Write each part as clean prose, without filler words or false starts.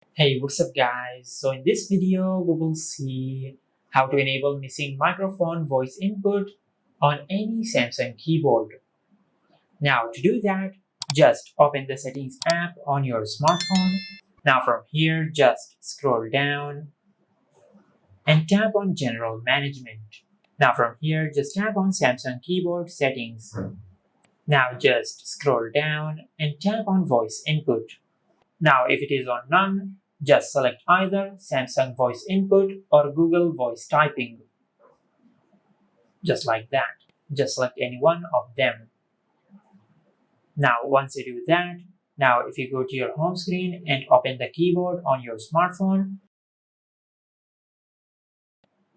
Hey, what's up guys? So in this video, we will see how to enable missing microphone voice input on any Samsung keyboard. Now to do that, just open the settings app on your smartphone. Now from here, just scroll down and tap on general management. Now from here, just tap on Samsung keyboard settings. Now just scroll down and tap on voice input. Now, if it is on none, just select either Samsung Voice Input or Google Voice Typing. Just like that. Just select any one of them. Now, once you do that, now if you go to your home screen and open the keyboard on your smartphone,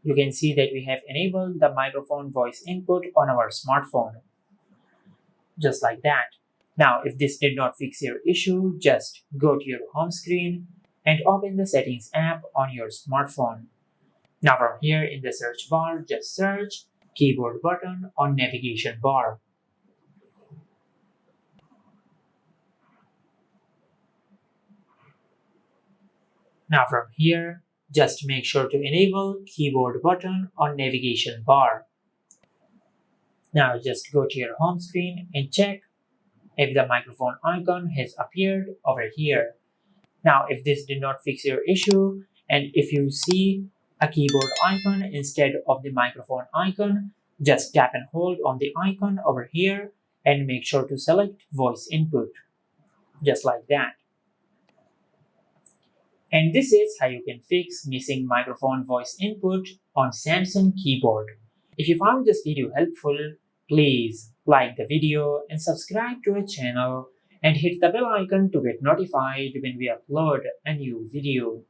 you can see that we have enabled the microphone voice input on our smartphone. Just like that. Now, if this did not fix your issue, just go to your home screen and open the settings app on your smartphone. Now from here in the search bar, just search keyboard button on navigation bar. Now from here, just make sure to enable keyboard button on navigation bar. Now just go to your home screen and check if the microphone icon has appeared over here. Now if this did not fix your issue and if you see a keyboard icon instead of the microphone icon, just tap and hold on the icon over here and make sure to select voice input. Just like that. And this is how you can fix missing microphone voice input on Samsung keyboard. If you found this video helpful, please like the video and subscribe to our channel and hit the bell icon to get notified when we upload a new video.